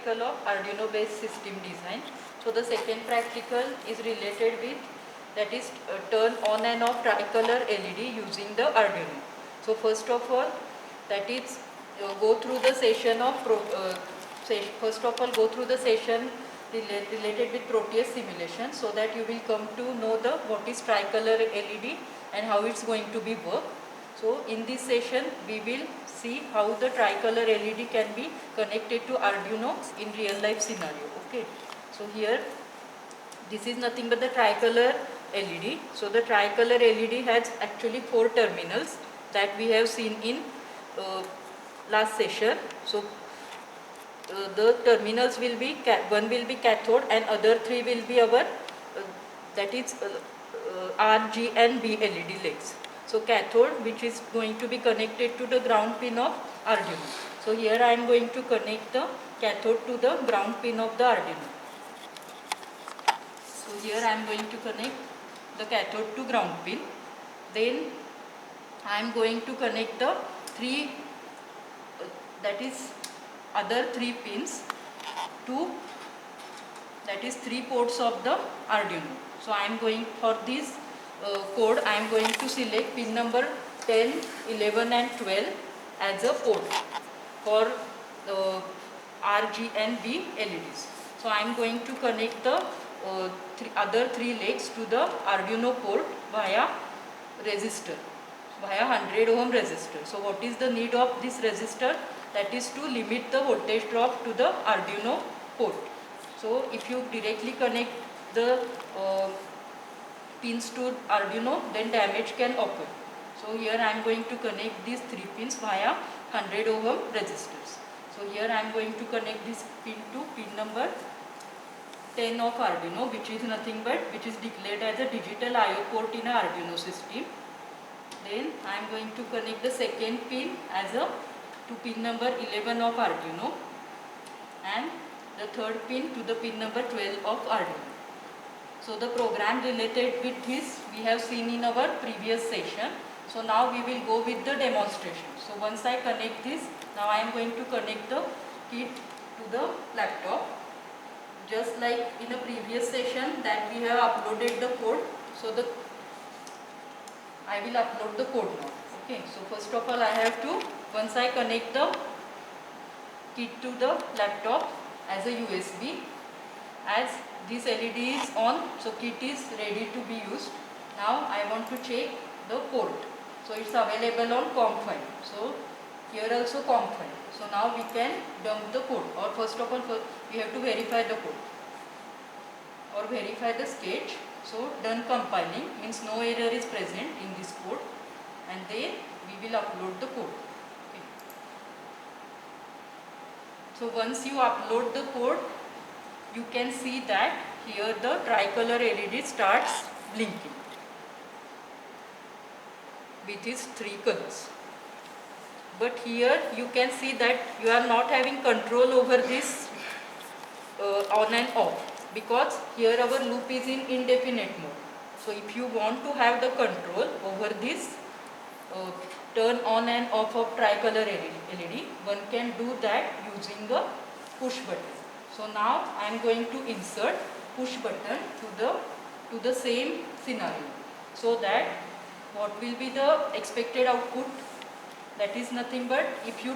practical of Arduino based system design. So the second practical is related with, that is turn on and off tricolor LED using the Arduino. So first of all, that is go through the session of first of all go through the session related with Proteus simulation, so that you will come to know the what is tricolor LED and how it's going to be work. So in this session we will see how the tricolor LED can be connected to Arduino in real life scenario. Okay, so here this is nothing but the tricolor LED. So the tricolor LED has actually 4 terminals that we have seen in last session. So the terminals will be, one will be cathode and other 3 will be our that is R, G and B LED legs. So cathode, which is going to be connected to the ground pin of Arduino. So here I am going to connect the cathode to the ground pin of the Arduino. So here I am going to connect the cathode to ground pin. Then I am going to connect the 3 that is other 3 pins to, that is 3 ports of the Arduino. So I am going for this code, I am going to select pin number 10, 11 and 12 as a port for R, G and B LEDs. So I am going to connect the other 3 legs to the Arduino port via resistor, via 100 ohm resistor. So what is the need of this resistor? That is to limit the voltage drop to the Arduino port. So if you directly connect the pins to Arduino, then damage can occur. So here I am going to connect these 3 pins via 100 ohm resistors. So here I am going to connect this pin to pin number 10 of Arduino, which is nothing but, which is declared as a digital I/O port in a Arduino system. Then I am going to connect the second pin as a to pin number 11 of Arduino and the third pin to the pin number 12 of Arduino. So the program related with this we have seen in our previous session. So now we will go with the demonstration. So once I connect this, now I am going to connect the kit to the laptop. Just like in a previous session that we have uploaded the code. So I will upload the code now. Okay, so first of all I have to, once I connect the kit to the laptop as a USB, as this LED is on, so kit is ready to be used. Now I want to check the port. So it's available on COM file. So here also COM file. So now we can dump the code, or first of all we have to verify the code or verify the sketch. So done compiling means no error is present in this code, and then we will upload the code. Okay. So once you upload the code, you can see that here the tricolor LED starts blinking with its 3 colors. But here you can see that you are not having control over this on and off, because here our loop is in indefinite mode. So if you want to have the control over this turn on and off of tricolor LED, one can do that using a push button. So now I am going to insert push button to the same scenario, so that what will be the expected output? That is nothing but, if you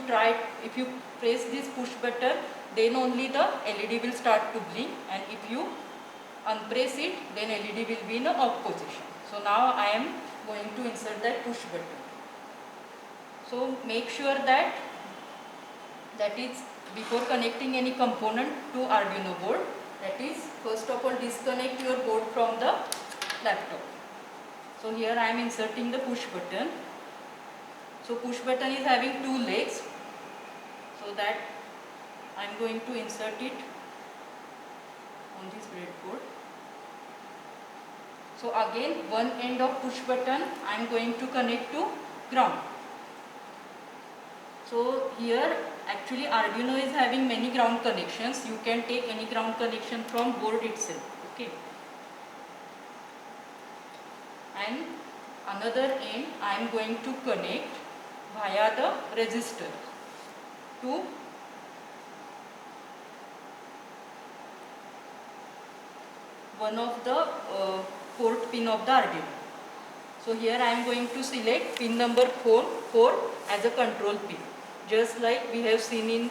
press this push button, then only the LED will start to blink, and if you unpress it, then LED will be in a off position. So now I am going to insert that push button. So make sure that is before connecting any component to Arduino board, that is first of all disconnect your board from the laptop. So here I am inserting the push button. So push button is having 2 legs, so that I am going to insert it on this breadboard. So again one end of push button I am going to connect to ground. So here actually Arduino is having many ground connections. You can take any ground connection from board itself. Okay. And another end I am going to connect via the resistor to one of the port pin of the Arduino. So here I am going to select pin number 4 as a control pin, just like we have seen in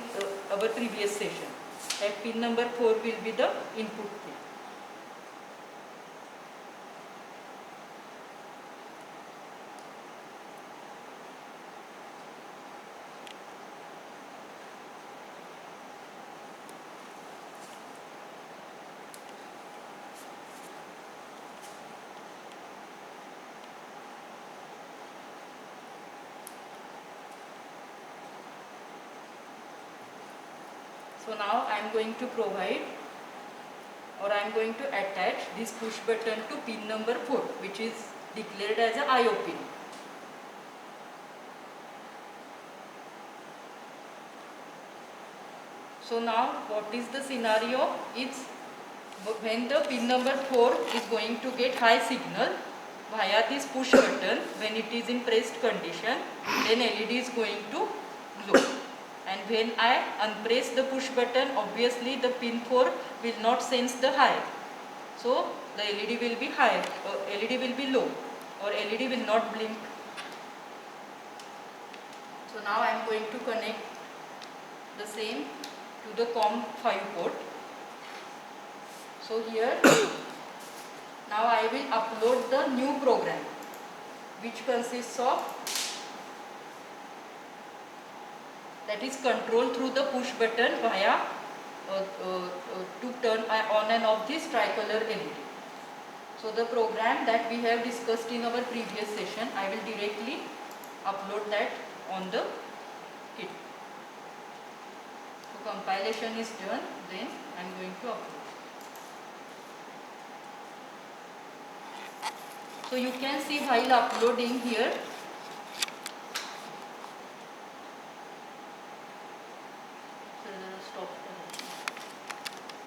our previous session. That pin number 4 will be the input pin. So now I am going to provide, or I am going to attach this push button to pin number 4, which is declared as a IO pin. So now what is the scenario? It's when the pin number 4 is going to get high signal via this push button, when it is in pressed condition, then LED is going to glow. And when I unpress the push button, obviously the pin 4 will not sense the high. So the LED will be high, LED will be low, or LED will not blink. So now I am going to connect the same to the COM5 port. So here, now I will upload the new program, which consists of, that is control through the push button via to turn on and off this tricolor LED. So the program that we have discussed in our previous session, I will directly upload that on the kit. So compilation is done, then I am going to upload. So you can see while uploading here, so stop.